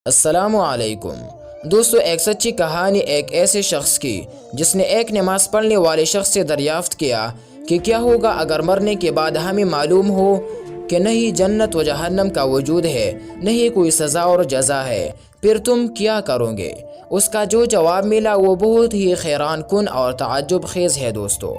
السلام علیکم دوستو، ایک سچی کہانی ایک ایسے شخص کی جس نے ایک نماز پڑھنے والے شخص سے دریافت کیا کہ کیا ہوگا اگر مرنے کے بعد ہمیں معلوم ہو کہ نہیں جنت و جہنم کا وجود ہے، نہیں کوئی سزا اور جزا ہے، پھر تم کیا کرو گے؟ اس کا جو جواب ملا وہ بہت ہی حیران کن اور تعجب خیز ہے دوستو۔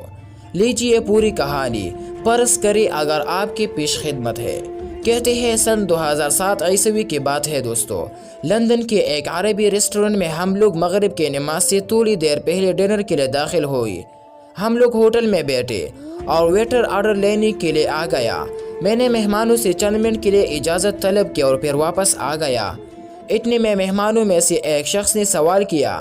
لیجیے پوری کہانی، فرض کریں اگر آپ کی پیش خدمت ہے۔ کہتے ہیں سن 2007 عیسوی کی بات ہے دوستو، لندن کے ایک عربی ریسٹورنٹ میں ہم لوگ مغرب کے نماز سے تھوڑی دیر پہلے ڈنر کے لیے داخل ہوئی۔ ہم لوگ ہوٹل میں بیٹھے اور ویٹر آرڈر لینے کے لیے آ گیا۔ میں نے مہمانوں سے چند منٹ کے لیے اجازت طلب کی اور پھر واپس آ گیا۔ اتنے میں مہمانوں میں سے ایک شخص نے سوال کیا،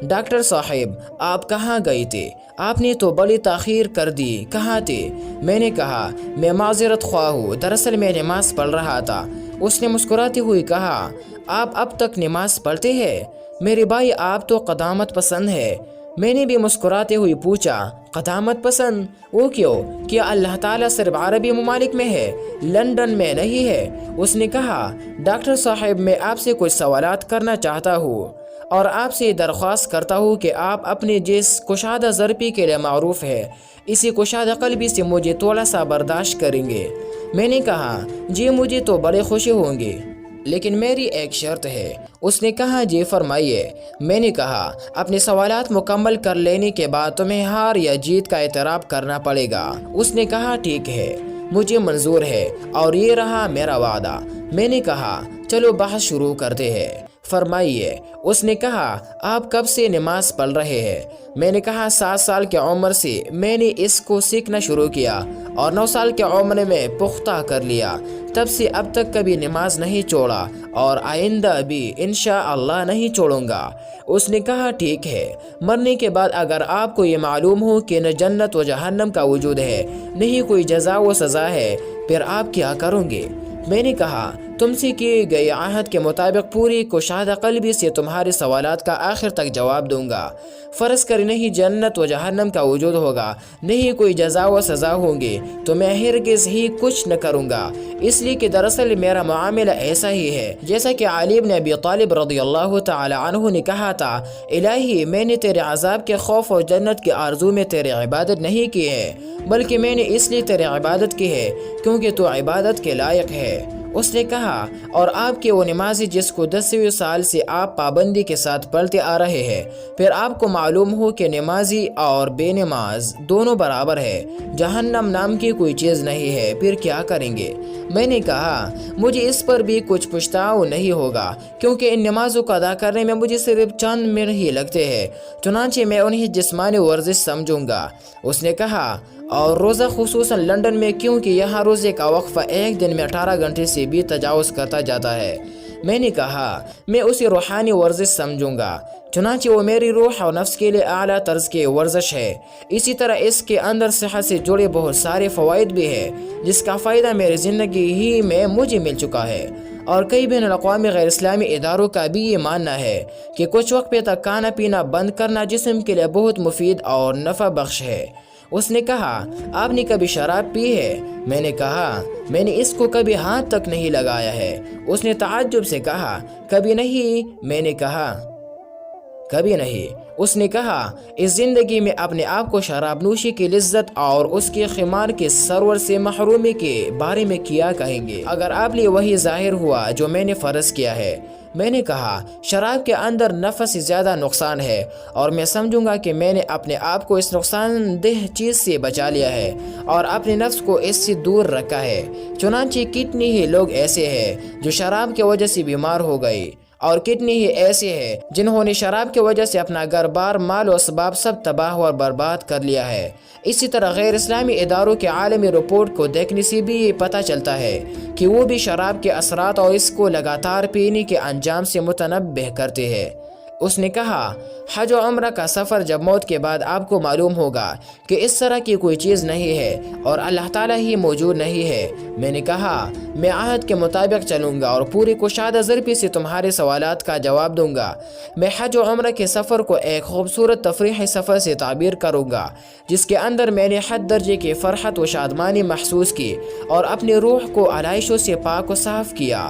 ڈاکٹر صاحب آپ کہاں گئے تھے؟ آپ نے تو بڑی تاخیر کر دی، کہاں تھے؟ میں نے کہا میں معذرت خواہ ہوں، دراصل میں نماز پڑھ رہا تھا۔ اس نے مسکراتے ہوئے کہا، آپ اب تک نماز پڑھتے ہیں؟ میرے بھائی آپ تو قدامت پسند ہے۔ میں نے بھی مسکراتے ہوئے پوچھا، قدامت پسند؟ وہ کیوں؟ کیا اللہ تعالیٰ صرف عربی ممالک میں ہے، لندن میں نہیں ہے؟ اس نے کہا، ڈاکٹر صاحب میں آپ سے کچھ سوالات کرنا چاہتا ہوں اور آپ سے درخواست کرتا ہوں کہ آپ اپنے جس کشادہ ضربی کے لیے معروف ہے، اسی کشادہ قلبی سے مجھے تھوڑا سا برداشت کریں گے۔ میں نے کہا، جی مجھے تو بڑے خوشی ہوں گی، لیکن میری ایک شرط ہے۔ اس نے کہا، جی فرمائیے۔ میں نے کہا، اپنے سوالات مکمل کر لینے کے بعد تمہیں ہار یا جیت کا اعتراف کرنا پڑے گا۔ اس نے کہا، ٹھیک ہے، مجھے منظور ہے اور یہ رہا میرا وعدہ۔ میں نے کہا، چلو بحث شروع کرتے ہیں، فرمائیے۔ اس نے کہا، آپ کب سے نماز پڑھ رہے ہیں؟ میں نے کہا، 7 سال کی عمر سے میں نے اس کو سیکھنا شروع کیا اور 9 سال کی عمر میں پختہ کر لیا۔ تب سے اب تک کبھی نماز نہیں چھوڑا اور آئندہ بھی انشاءاللہ نہیں چھوڑوں گا۔ اس نے کہا، ٹھیک ہے، مرنے کے بعد اگر آپ کو یہ معلوم ہو کہ نہ جنت و جہنم کا وجود ہے، نہیں کوئی جزا و سزا ہے، پھر آپ کیا کریں گے؟ میں نے کہا، تم سے کیے گئے عہد کے مطابق پوری کشادہ قلبی سے تمہارے سوالات کا آخر تک جواب دوں گا۔ فرض کر نہیں جنت و جہنم کا وجود ہوگا، نہیں کوئی جزا و سزا ہوں گے، تو میں ہرگز ہی کچھ نہ کروں گا، اس لیے کہ دراصل میرا معاملہ ایسا ہی ہے جیسا کہ علی بن ابی طالب رضی اللہ تعالی عنہ نے کہا تھا، الہی میں نے تیرے عذاب کے خوف اور جنت کے آرزو میں تیری عبادت نہیں کی ہے، بلکہ میں نے اس لیے تیری عبادت کی ہے کیونکہ تو عبادت کے لائق ہے۔ اس نے کہا، اور آپ کے وہ نمازی جس کو 10ویں سال سے آپ پابندی کے ساتھ پڑھتے آ رہے ہیں، پھر آپ کو معلوم ہو کہ نمازی اور بے نماز دونوں برابر ہے، جہنم نام کی کوئی چیز نہیں ہے، پھر کیا کریں گے؟ میں نے کہا، مجھے اس پر بھی کچھ پچھتاوا نہیں ہوگا کیونکہ ان نمازوں کو ادا کرنے میں مجھے صرف چند منٹ ہی لگتے ہیں، چنانچہ میں انہیں جسمانی ورزش سمجھوں گا۔ اس نے کہا، اور روزہ خصوصاً لندن میں کیونکہ یہاں روزے کا وقفہ ایک دن میں 18 گھنٹے سے بھی تجاوز کرتا جاتا ہے۔ میں نے کہا، میں اسے روحانی ورزش سمجھوں گا، چنانچہ وہ میری روح اور نفس کے لیے اعلیٰ طرز کی ورزش ہے۔ اسی طرح اس کے اندر صحت سے جڑے بہت سارے فوائد بھی ہیں جس کا فائدہ میری زندگی ہی میں مجھے مل چکا ہے، اور کئی بین الاقوامی غیر اسلامی اداروں کا بھی یہ ماننا ہے کہ کچھ وقت تک کھانا پینا بند کرنا جسم کے لیے بہت مفید اور نفع بخش ہے۔ اس نے کہا، آپ نے کبھی شراب پی ہے؟ میں نے کہا، میں نے اس کو کبھی ہاتھ تک نہیں لگایا ہے۔ اس نے تعجب سے کہا، کبھی نہیں؟ میں نے کہا، کبھی نہیں۔ اس نے کہا، اس زندگی میں اپنے آپ کو شراب نوشی کی لذت اور اس کے خمار کے سرور سے محرومی کے بارے میں کیا کہیں گے اگر آپ لیے وہی ظاہر ہوا جو میں نے فرض کیا ہے؟ میں نے کہا، شراب کے اندر نفع سے زیادہ نقصان ہے اور میں سمجھوں گا کہ میں نے اپنے آپ کو اس نقصان دہ چیز سے بچا لیا ہے اور اپنے نفس کو اس سے دور رکھا ہے۔ چنانچہ کتنی ہی لوگ ایسے ہیں جو شراب کی وجہ سے بیمار ہو گئے، اور کتنی ہی ایسے ہیں جنہوں نے شراب کی وجہ سے اپنا گھر بار مال و اسباب سب تباہ اور برباد کر لیا ہے۔ اسی طرح غیر اسلامی اداروں کے عالمی رپورٹ کو دیکھنے سے بھی یہ پتہ چلتا ہے کہ وہ بھی شراب کے اثرات اور اس کو لگاتار پینے کے انجام سے متنبہ کرتے ہیں۔ اس نے کہا، حج و عمرہ کا سفر جب موت کے بعد آپ کو معلوم ہوگا کہ اس طرح کی کوئی چیز نہیں ہے اور اللہ تعالیٰ ہی موجود نہیں ہے۔ میں نے کہا، میں عہد کے مطابق چلوں گا اور پوری کشادہ ضربی سے تمہارے سوالات کا جواب دوں گا۔ میں حج و عمرہ کے سفر کو ایک خوبصورت تفریحی سفر سے تعبیر کروں گا جس کے اندر میں نے حد درجے کی فرحت و شادمانی محسوس کی اور اپنی روح کو علائشوں سے پاک و صاف کیا۔